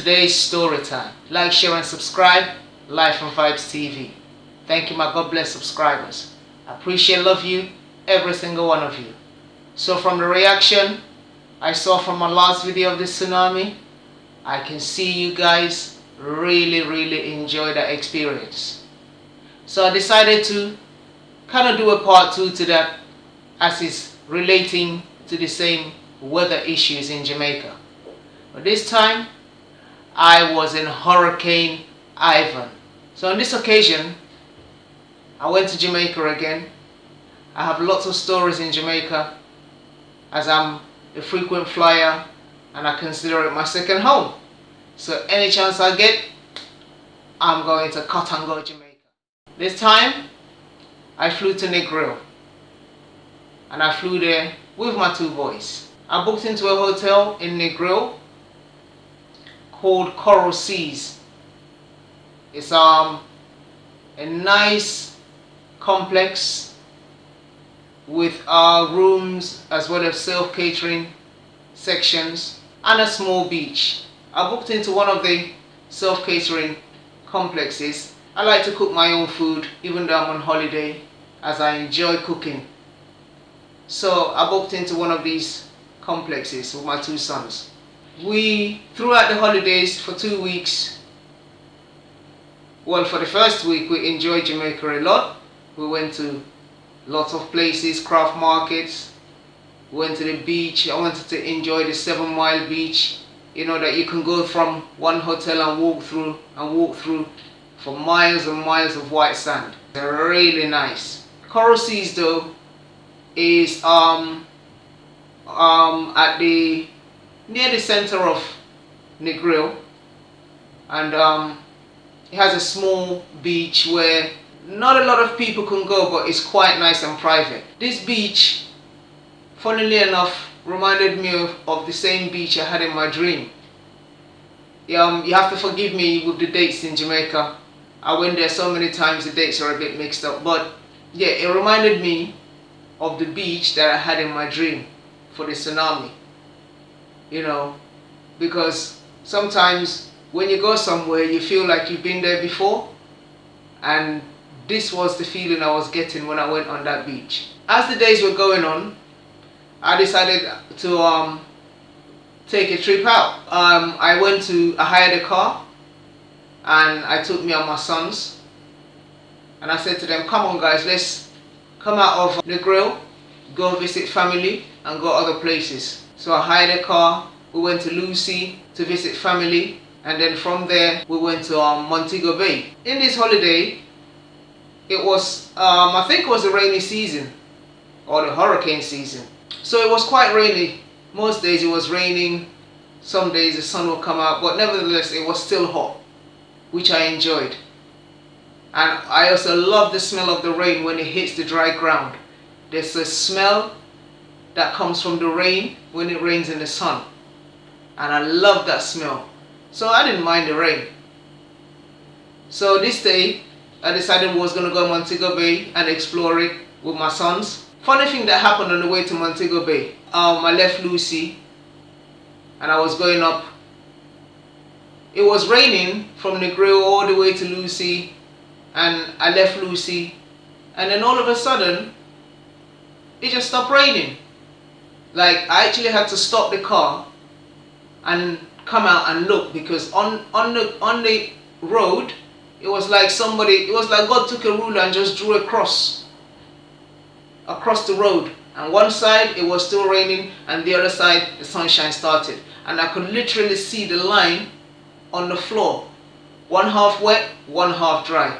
Today's story time. Like, share and subscribe. Life and Vibes TV. Thank you, my God bless subscribers. I appreciate, love you, every single one of you. So from the reaction I saw from my last video of the tsunami, I can see you guys really enjoy that experience. So I decided to kind of do a part 2 to that, as it's relating to the same weather issues in Jamaica. But this time I was in Hurricane Ivan. So on this occasion I went to Jamaica again. I have lots of stories in Jamaica, as I'm a frequent flyer and I consider it my second home. So any chance I get, I'm going to cut and go Jamaica. This time I flew to Negril, and I flew there with my 2 boys. I booked into a hotel in Negril called Coral Seas. It's a nice complex with rooms as well as self-catering sections and a small beach. I booked into one of the self-catering complexes. I like to cook my own food even though I'm on holiday, as I enjoy cooking. So I booked into one of these complexes with my 2 sons. We, throughout the holidays for 2 weeks, well, for the first week we enjoyed Jamaica a lot. We went to lots of places, craft markets, went to the beach. I wanted to enjoy the 7 Mile beach, you know, that you can go from one hotel and walk through for miles and miles of white sand. They're really nice. Coral Seas though is at the near the center of Negril, and it has a small beach where not a lot of people can go, but it's quite nice and private. This beach, funnily enough, reminded me of the same beach I had in my dream. You have to forgive me with the dates in Jamaica. I went there so many times, the dates are a bit mixed up, but yeah, it reminded me of the beach that I had in my dream for the tsunami. You know, because sometimes when you go somewhere you feel like you've been there before, and this was the feeling I was getting when I went on that beach. As the days were going on, I decided to take a trip out. I hired a car, and I took me and my sons, and I said to them, come on guys, let's come out of Negril, go visit family and go other places. So I hired a car, we went to Lucy to visit family, and then from there we went to Montego Bay. In this holiday, it was, I think it was the rainy season, or the hurricane season. So it was quite rainy. Most days it was raining, some days the sun would come out, but nevertheless it was still hot, which I enjoyed. And I also love the smell of the rain when it hits the dry ground. There's a smell that comes from the rain when it rains in the sun, and I love that smell. So I didn't mind the rain. So this day I decided we was going to go to Montego Bay and explore it with my sons. Funny thing that happened on the way to Montego Bay, I left Lucy and I was going up. It was raining from Negril all the way to Lucy, and I left Lucy, and then all of a sudden it just stopped raining. Like, I actually had to stop the car and come out and look, because on the road it was like God took a ruler and just drew across the road, and one side it was still raining and the other side the sunshine started, and I could literally see the line on the floor, one half wet, one half dry.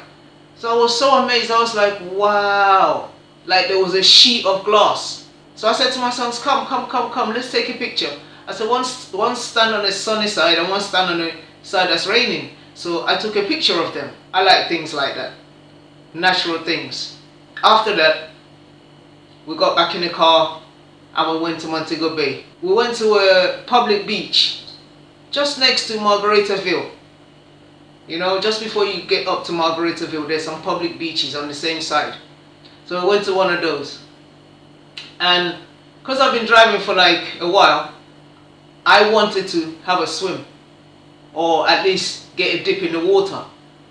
So I was so amazed. I was like, wow, like there was a sheet of glass. So I said to my sons, come, let's take a picture. I said, one stand on the sunny side and one stand on the side that's raining. So I took a picture of them. I like things like that, natural things. After that, we got back in the car and we went to Montego Bay. We went to a public beach just next to Margaritaville. You know, just before you get up to Margaritaville, there's some public beaches on the same side. So we went to one of those. And because I've been driving for like a while, I wanted to have a swim. or at least get a dip in the water,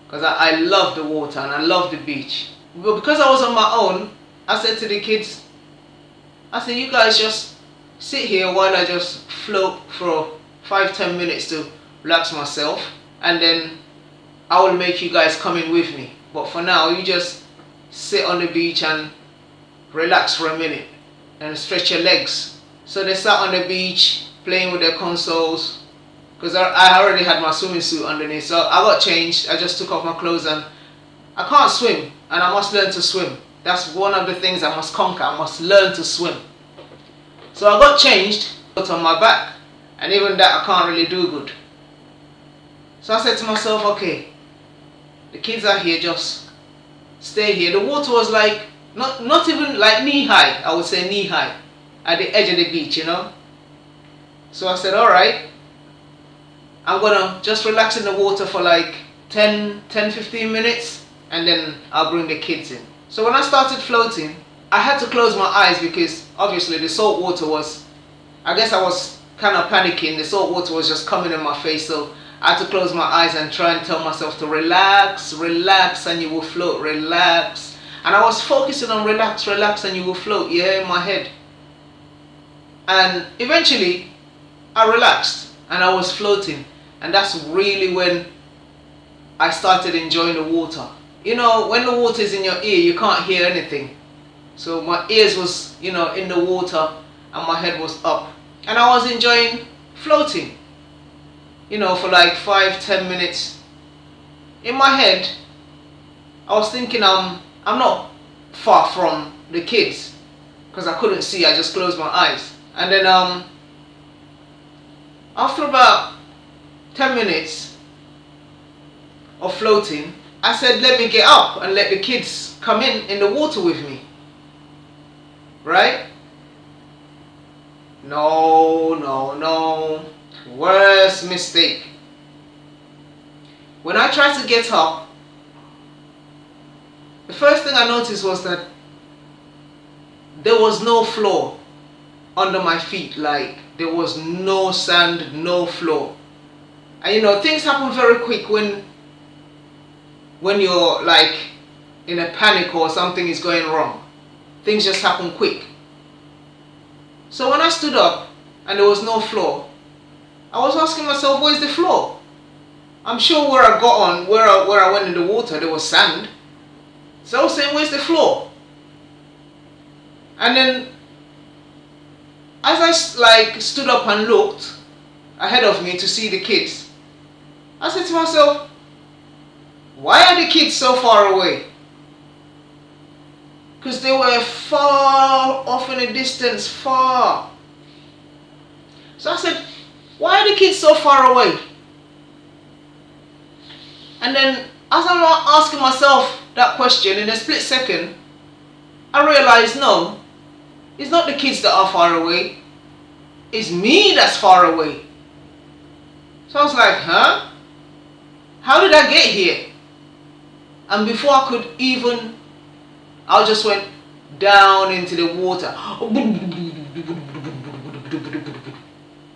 because I love the water and I love the beach. But because I was on my own, I said to the kids, I said, you guys just sit here while I just float for 5-10 minutes to relax myself, and then I will make you guys come in with me. But for now, you just sit on the beach and relax for a minute and stretch your legs. So they sat on the beach playing with their consoles, because I already had my swimming suit underneath. So I got changed, I just took off my clothes, and I can't swim and I must learn to swim. That's one of the things I must conquer. I must learn to swim. So I got changed, put on my back, and even that I can't really do good. So I said to myself, okay, the kids are here, just stay here. The water was like, not even like knee high, I would say knee high, at the edge of the beach, you know. So I said, alright, I'm gonna just relax in the water for like 10-15 minutes, and then I'll bring the kids in. So when I started floating, I had to close my eyes because obviously the salt water was, I guess I was kind of panicking. The salt water was just coming in my face, so I had to close my eyes and try and tell myself to relax, relax, and you will float, relax. And I was focusing on relax, relax, and you will float, yeah, in my head. And eventually, I relaxed and I was floating. And that's really when I started enjoying the water. You know, when the water is in your ear, you can't hear anything. So my ears was, you know, in the water and my head was up. And I was enjoying floating, you know, for like 5-10 minutes. In my head, I was thinking I'm not far from the kids, because I couldn't see, I just closed my eyes. And then after about 10 minutes of floating, I said, let me get up and let the kids come in the water with me. Right? No. Worst mistake. When I tried to get up, the first thing I noticed was that there was no floor under my feet. Like, there was no sand, no floor. And you know, things happen very quick when you're like in a panic or something is going wrong. Things just happen quick. So when I stood up and there was no floor, I was asking myself, where's the floor? I'm sure where I got on, where I went in the water, there was sand. So I was saying, where's the floor? And then as I like stood up and looked ahead of me to see the kids, I said to myself, why are the kids so far away? Because they were far off in a distance, far. So I said, why are the kids so far away? And then as I'm asking myself that question, in a split second, I realized, no, it's not the kids that are far away. It's me that's far away. So I was like, huh? How did I get here? And before I could even, I just went down into the water.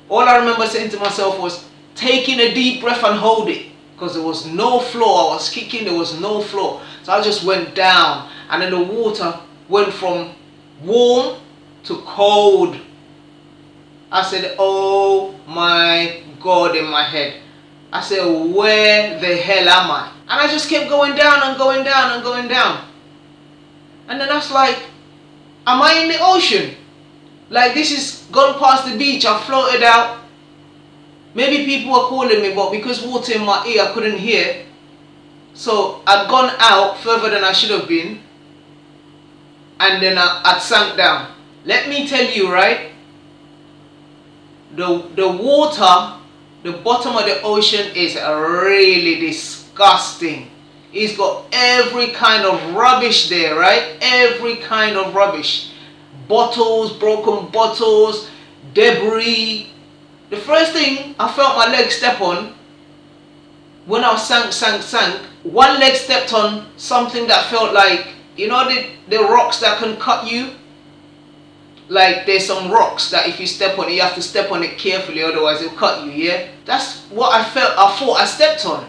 All I remember saying to myself was, taking a deep breath and hold it. Because there was no floor. I was kicking, there was no floor. So I just went down. And then the water went from warm to cold. I said, oh my God, in my head. I said, where the hell am I? And I just kept going down and going down and going down. And then I was like, am I in the ocean? Like, this is gone past the beach, I floated out. Maybe people were calling me, but because water in my ear, I couldn't hear. So I'd gone out further than I should have been. And then I'd sunk down. Let me tell you, right? The water, the bottom of the ocean is really disgusting. It's got every kind of rubbish there, right? Every kind of rubbish. Bottles, broken bottles, debris. The first thing I felt my leg step on, when I was sank, one leg stepped on something that felt like, you know, the rocks that can cut you? like there's some rocks that if you step on it, you have to step on it carefully, otherwise it'll cut you, yeah? That's what I thought I stepped on.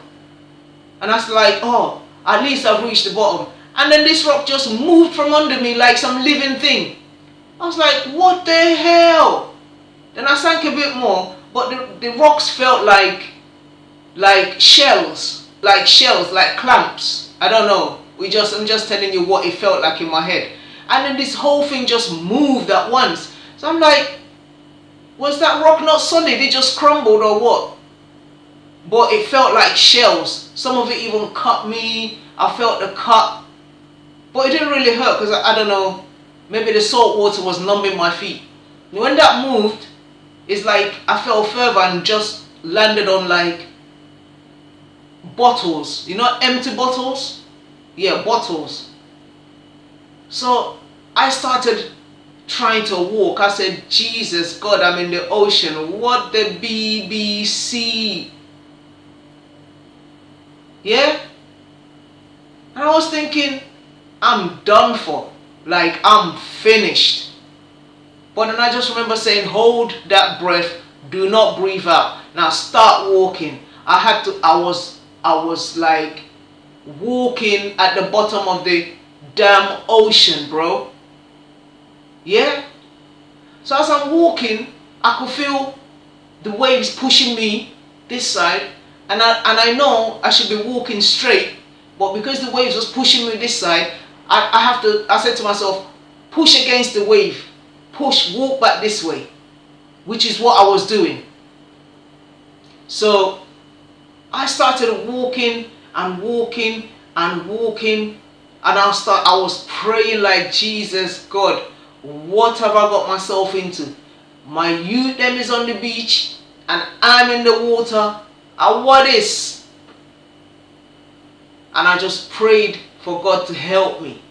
And I was like, oh, at least I've reached the bottom. And then this rock just moved from under me like some living thing. I was like, what the hell? Then I sank a bit more, but the rocks felt like shells, like clamps. I don't know. I'm just telling you what it felt like in my head. And then this whole thing just moved at once. So I'm like, was that rock not solid? It just crumbled or what? But it felt like shells. Some of it even cut me. I felt the cut. But it didn't really hurt because I don't know. Maybe the salt water was numbing my feet. When that moved, it's like I fell further and just landed on like bottles. You know, empty bottles? Yeah, bottles. So I started trying to walk. I said, Jesus God, I'm in the ocean. What the BBC? Yeah? And I was thinking, I'm done for. Like, I'm finished. But then I just remember saying, hold that breath. Do not breathe out. Now start walking. I was like walking at the bottom of the damn ocean, bro. Yeah? So as I'm walking, I could feel the waves pushing me this side, and I know I should be walking straight, but because the waves was pushing me this side, I said to myself, push against the wave, walk back this way, which is what I was doing. So I started walking and walking and walking, and I was praying like, Jesus God, what have I got myself into? My youth them is on the beach and I'm in the water. And what is? And I just prayed for God to help me.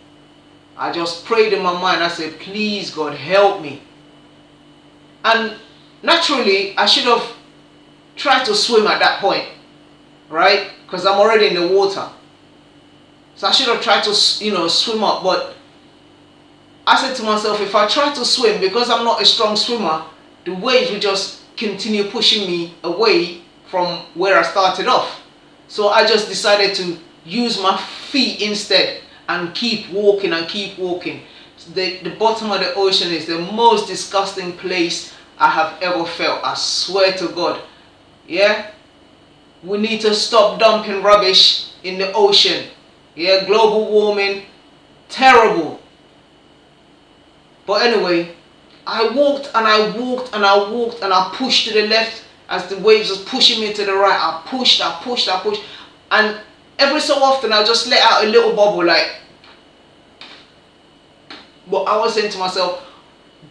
I just prayed in my mind. I said, please God, help me. And naturally, I should have tried to swim at that point, right? Because I'm already in the water. So I should have tried to, swim up. But I said to myself, if I try to swim, because I'm not a strong swimmer, the waves will just continue pushing me away from where I started off. So I just decided to use my feet instead and keep walking and keep walking. The bottom of the ocean is the most disgusting place I have ever felt. I swear to God. Yeah? We need to stop dumping rubbish in the ocean. Yeah, global warming, terrible. But anyway, I walked and I walked and I walked and I pushed to the left as the waves was pushing me to the right. I pushed. And every so often I just let out a little bubble like. But I was saying to myself,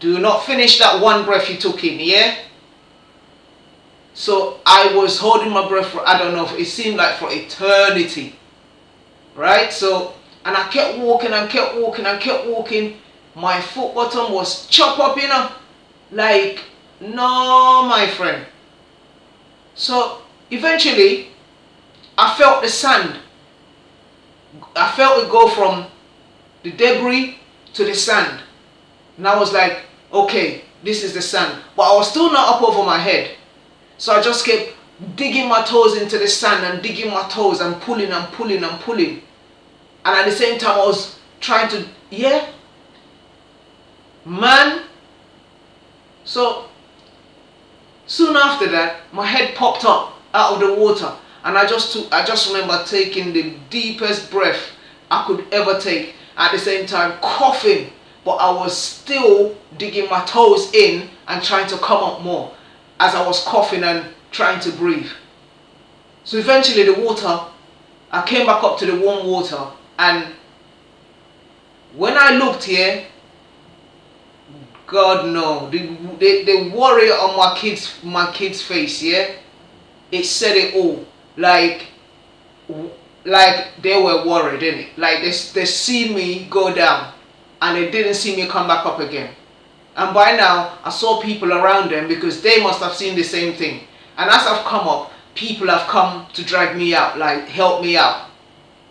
do not finish that one breath you took in, yeah? So I was holding my breath for, I don't know, it seemed like for eternity. Right? So, and I kept walking and kept walking and kept walking. My foot bottom was chopped up, like, no, my friend. So eventually I felt the sand. I felt it go from the debris to the sand. And I was like, okay, this is the sand. But I was still not up over my head. So I just kept digging my toes into the sand and digging my toes and pulling and pulling and pulling. And at the same time I was trying to, yeah, man. So soon after that, my head popped up out of the water, and I just remember taking the deepest breath I could ever take. At the same time, coughing, but I was still digging my toes in and trying to come up more as I was coughing and trying to breathe. So eventually, I came back up to the warm water, and when I looked here, God no, the worry on my kid's face, yeah, it said it all. Like they were worried, didn't it? Like they seen me go down, and they didn't see me come back up again. And by now, I saw people around them because they must have seen the same thing. And as I've come up, people have come to drag me out, like help me out.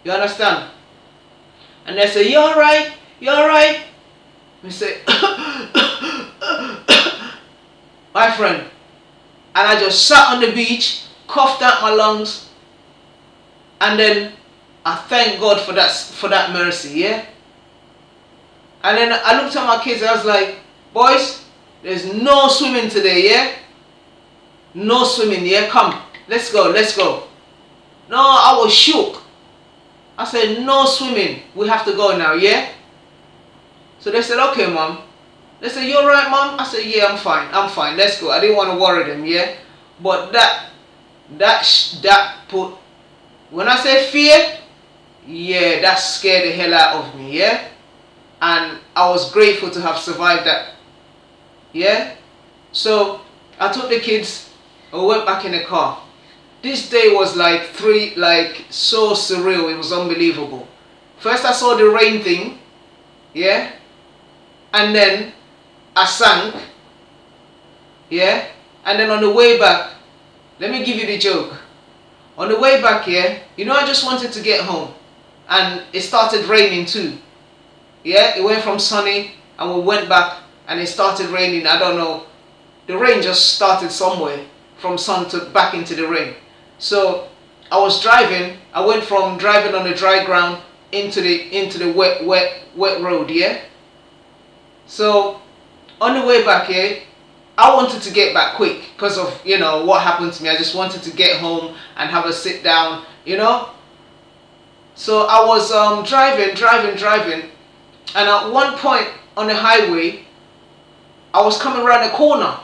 You understand? And they say, "You alright? You alright?" We say, my friend. And I just sat on the beach, coughed out my lungs, and then I thank God for that mercy, yeah? And then I looked at my kids, I was like, boys, there's no swimming today, yeah? No swimming, yeah? Come, let's go, let's go. No, I was shook. I said, no swimming, we have to go now, yeah? So they said, okay, mom. They said, you alright, mom? I said, yeah, I'm fine, let's go. I didn't want to worry them, yeah? But that put, when I say fear, yeah, that scared the hell out of me, yeah? And I was grateful to have survived that, yeah? So I took the kids, I went back in the car. This day was like so surreal, it was unbelievable. First I saw the rain thing, yeah? And then I sank, yeah? And then on the way back, let me give you the joke. On the way back here, you know, I just wanted to get home. And it started raining too. Yeah, it went from sunny and we went back and it started raining. I don't know. The rain just started somewhere from sun to back into the rain. So I was driving. I went from driving on the dry ground into the wet road, yeah? So on the way back here, I wanted to get back quick because of, you know, what happened to me. I just wanted to get home and have a sit down, you know. So I was driving, and at one point on the highway, I was coming around the corner.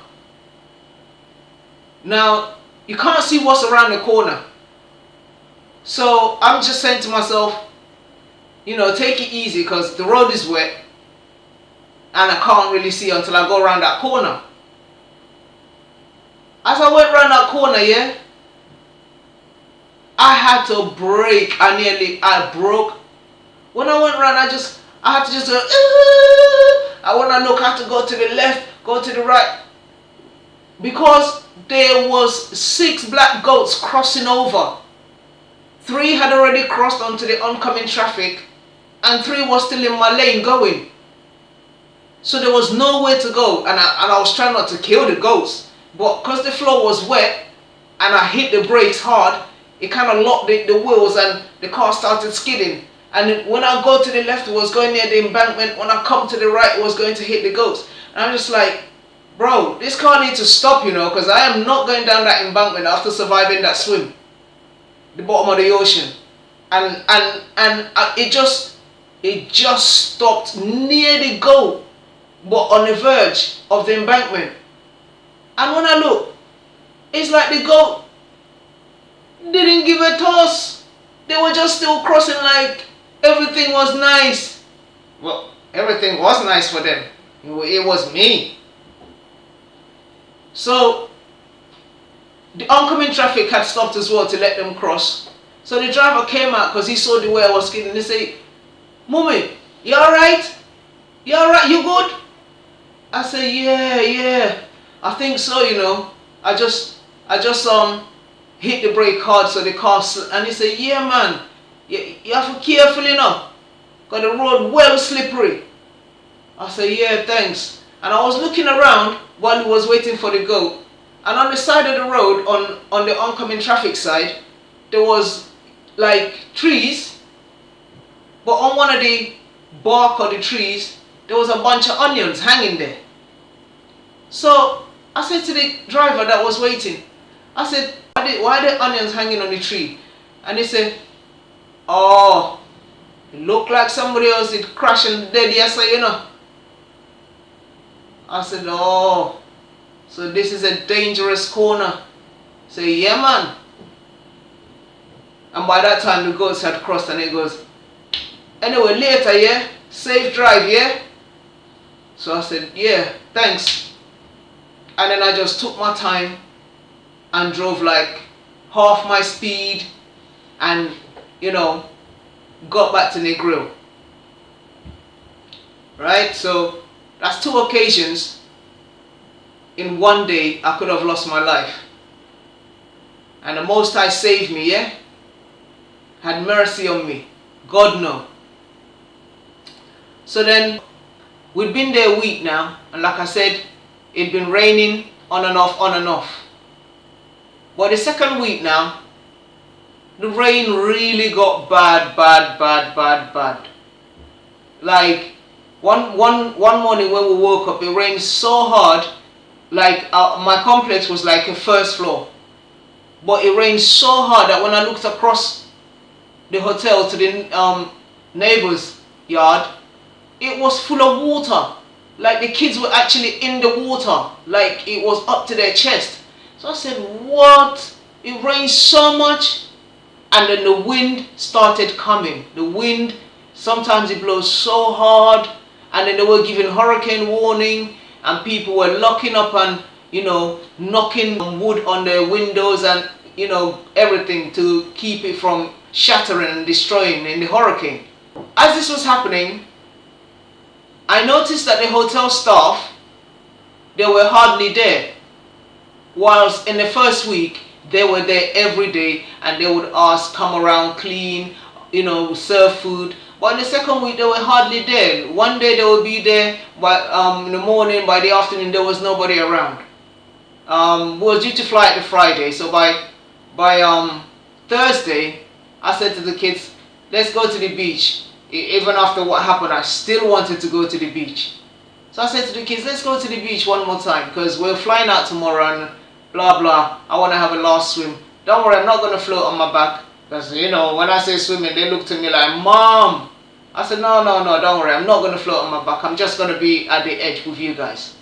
Now, you can't see what's around the corner. So I'm just saying to myself, you know, take it easy because the road is wet and I can't really see until I go around that corner. As I went around that corner, yeah, I had to brake. I broke. When I went around, I had to just go, I want to look, I had to go to the left, go to the right. Because there was 6 black goats crossing over. 3 had already crossed onto the oncoming traffic, and 3 was still in my lane going. So there was nowhere to go, and I was trying not to kill the goats. But because the floor was wet, and I hit the brakes hard, it kind of locked the wheels and the car started skidding. And when I go to the left, it was going near the embankment. When I come to the right, it was going to hit the goats. And I'm just like, bro, this car needs to stop, you know, because I am not going down that embankment after surviving that swim. The bottom of the ocean. And it just stopped near the goat, but on the verge of the embankment. And when I look, it's like the goat didn't give a toss. They were just still crossing like everything was nice. Well, everything was nice for them. It was me. So the oncoming traffic had stopped as well to let them cross. So the driver came out because he saw the way I was skidding. He said, "Mummy, you alright? You alright? You good?" I said, yeah. I think so, you know. I just hit the brake hard so the car and he said, "Yeah, man, you have to be careful, you know, because the road well slippery." I said, "Yeah, thanks." And I was looking around while he was waiting for the goat, and on the side of the road, on the oncoming traffic side, there was like trees, but on one of the bark of the trees there was a bunch of onions hanging there. So I said to the driver that was waiting, I said, why are the onions hanging on the tree? And he said, "Oh, it looked like somebody else did crash and dead yesterday, you know." I said, "Oh, so this is a dangerous corner." Say, "Yeah, man." And by that time the goats had crossed, and he goes, "Anyway, later, yeah? Safe drive, yeah?" So I said, "Yeah, thanks." And then I just took my time and drove like half my speed and, you know, got back to Negril. Right? So that's 2 occasions in one day I could have lost my life. And the Most High saved me, yeah? Had mercy on me. God no. So then, we'd been there a week now, and like I said, it'd been raining on and off, on and off. But the second week now, the rain really got bad. Like one morning when we woke up, it rained so hard. Like my complex was like a first floor, but it rained so hard that when I looked across the hotel to the neighbor's yard, it was full of water. Like the kids were actually in the water, like it was up to their chest. So I said, what? It rained so much. And then the wind started coming. The wind, sometimes it blows so hard, and then they were giving hurricane warning, and people were locking up and, knocking wood on their windows and, everything to keep it from shattering and destroying in the hurricane. As this was happening, I noticed that the hotel staff, they were hardly there. Whilst in the first week, they were there every day and they would ask, come around, clean, serve food. But in the second week, they were hardly there. One day they would be there, but in the morning, by the afternoon, there was nobody around. We were due to fly at the Friday, so by Thursday, I said to the kids, let's go to the beach. Even after what happened, I still wanted to go to the beach. So I said to the kids, let's go to the beach one more time, because we're flying out tomorrow and blah blah, I want to have a last swim. Don't worry, I'm not going to float on my back. Because when I say swimming, they look to me like, Mom. I said, no, don't worry, I'm not going to float on my back. I'm just going to be at the edge with you guys.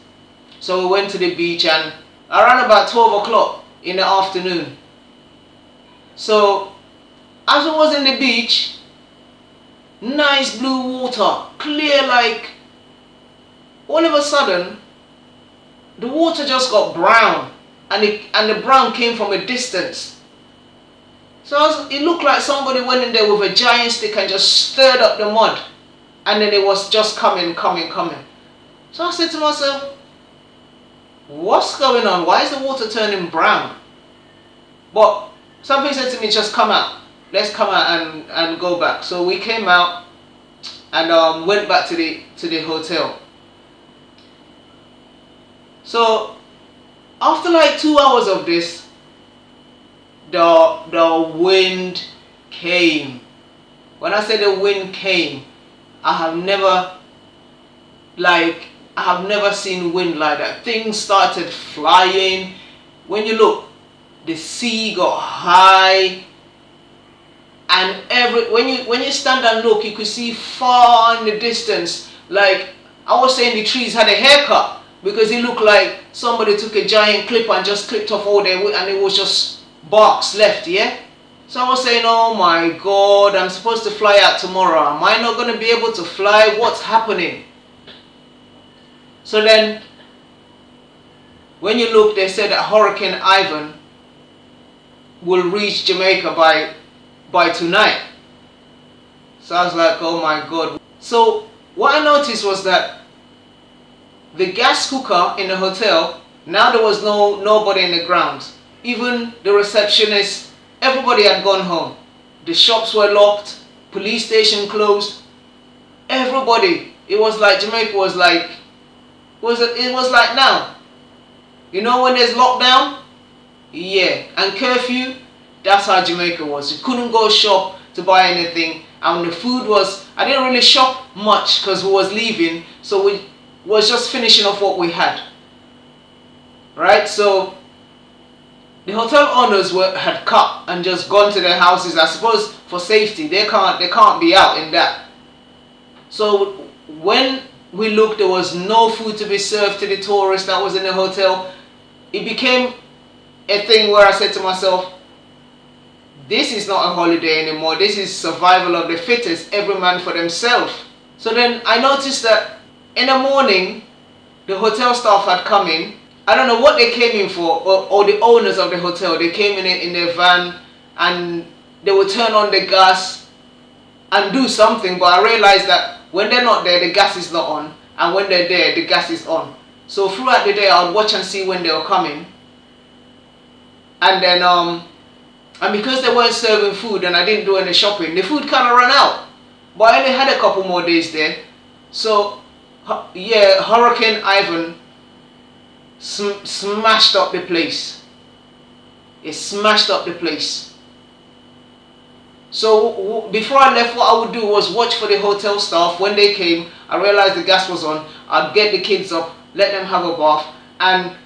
So we went to the beach, and around about 12 o'clock in the afternoon. So as I was in the beach, nice blue water, clear, like all of a sudden the water just got brown. And the brown came from a distance. So it looked like somebody went in there with a giant stick and just stirred up the mud. And then it was just coming. So I said to myself, what's going on? Why is the water turning brown? But something said to me, just come out. Let's come out and go back. So we came out and went back to the hotel. So after like 2 hours of this, the wind came. When I say the wind came, I have never seen wind like that. Things started flying. When you look, the sea got high, and when you stand and look, you could see far in the distance. Like I was saying, the trees had a haircut. Because it looked like somebody took a giant clip and just clipped off all their wood, and it was just barks left, yeah? So I was saying, oh my God, I'm supposed to fly out tomorrow. Am I not going to be able to fly? What's happening? So then, when you look, they said that Hurricane Ivan will reach Jamaica by tonight. So I was like, oh my God. So what I noticed was that the gas cooker in the hotel, now there was nobody in the grounds. Even the receptionist, everybody had gone home. The shops were locked, police station closed. Everybody, it was like Jamaica was like, it was like now. When there's lockdown? Yeah, and curfew, that's how Jamaica was. You couldn't go shop to buy anything. And the food was, I didn't really shop much because we was leaving, so we was just finishing off what we had. Right? So the hotel owners had cut and just gone to their houses, I suppose for safety. They can't be out in that. So when we looked, there was no food to be served to the tourists that was in the hotel. It became a thing where I said to myself, this is not a holiday anymore. This is survival of the fittest, every man for themselves. So then I noticed that in the morning, the hotel staff had come in. I don't know what they came in for, or the owners of the hotel. They came in their van, and they would turn on the gas and do something. But I realized that when they're not there, the gas is not on, and when they're there, the gas is on. So throughout the day, I would watch and see when they were coming. And then, and because they weren't serving food and I didn't do any shopping, the food kind of ran out. But I only had a couple more days there. So yeah, Hurricane Ivan smashed up the place. It smashed up the place. So before I left, what I would do was watch for the hotel staff. When they came, I realized the gas was on. I'd get the kids up, let them have a bath, and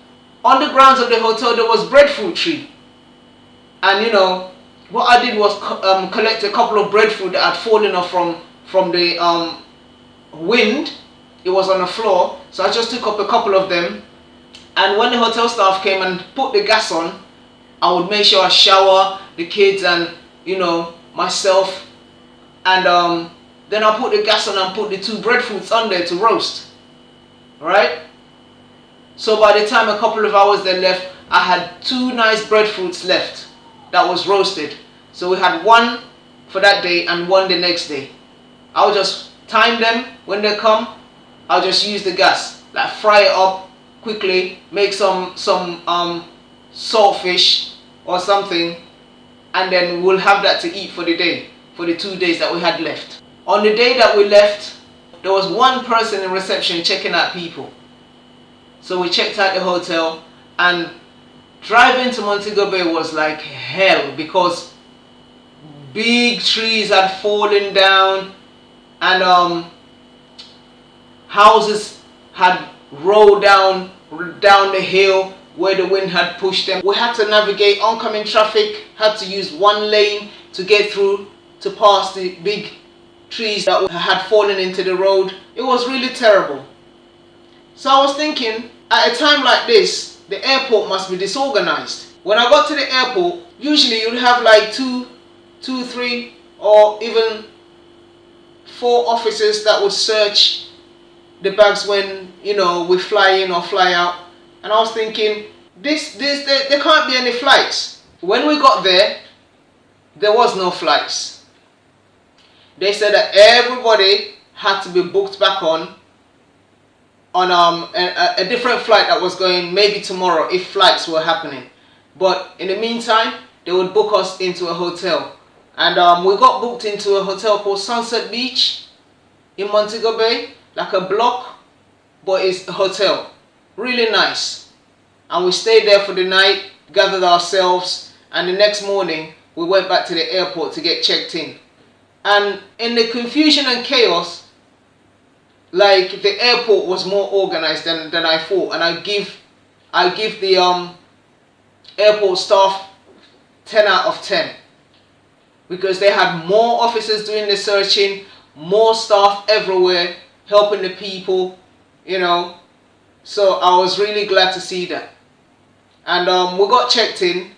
on the grounds of the hotel there was breadfruit tree. And you know, what I did was collect a couple of breadfruit that had fallen off from the wind. It was on the floor, so I just took up a couple of them. And when the hotel staff came and put the gas on, I would make sure I shower the kids and, you know, myself, and then I put the gas on and put the 2 breadfruits on there to roast. Right? So by the time a couple of hours they left, I had 2 nice breadfruits left that was roasted. So we had 1 for that day and 1 the next day. I'll just time them when they come. I'll just use the gas, like fry it up quickly, make some saltfish or something, and then we'll have that to eat for the day, for the 2 days that we had left. On the day that we left, there was 1 person in reception checking out people. So we checked out the hotel, and driving to Montego Bay was like hell because big trees had fallen down, and houses had rolled down the hill where the wind had pushed them. We had to navigate oncoming traffic, had to use 1 lane to get through, to pass the big trees that had fallen into the road. It was really terrible. So I was thinking, at a time like this, the airport must be disorganized. When I got to the airport, usually you'd have like 2, 3, or even 4 officers that would search the bags when, you know, we fly in or fly out. And I was thinking, there can't be any flights. When we got there was no flights. They said that everybody had to be booked back on a different flight that was going maybe tomorrow if flights were happening. But in the meantime, they would book us into a hotel. And we got booked into a hotel called Sunset Beach in Montego Bay, like a block, but it's a hotel. Really nice. And we stayed there for the night, gathered ourselves, and the next morning we went back to the airport to get checked in. And in the confusion and chaos, like, the airport was more organized than I thought, and I give the airport staff 10 out of 10 because they had more officers doing the searching, more staff everywhere helping the people, you know. So I was really glad to see that. And we got checked in.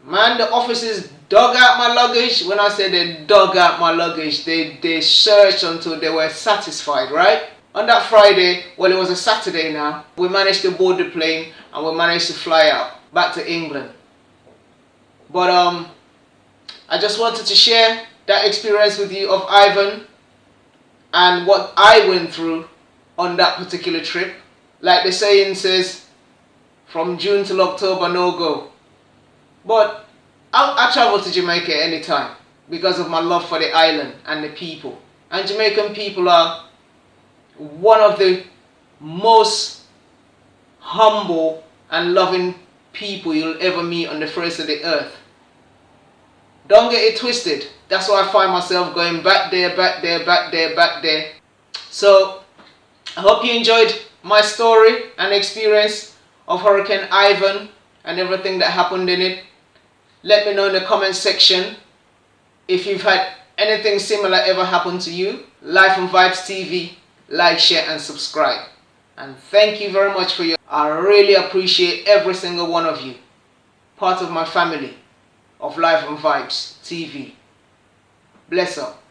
Man, the officers dug out my luggage. When I say they dug out my luggage, they searched until they were satisfied, right? On that Friday, well, it was a Saturday now, we managed to board the plane and we managed to fly out back to England. But I just wanted to share that experience with you of Ivan and what I went through on that particular trip. Like the saying says, from June till October, no go. But I travel to Jamaica anytime because of my love for the island and the people. And Jamaican people are one of the most humble and loving people you'll ever meet on the face of the earth. Don't get it twisted. That's why I find myself going back there, back there, back there, back there. So I hope you enjoyed my story and experience of Hurricane Ivan and everything that happened in it. Let me know in the comment section if you've had anything similar ever happen to you. Life and Vibes TV. Like, share and subscribe. And thank you very much for your... I really appreciate every single one of you. Part of my family of Life and Vibes TV. Bless up.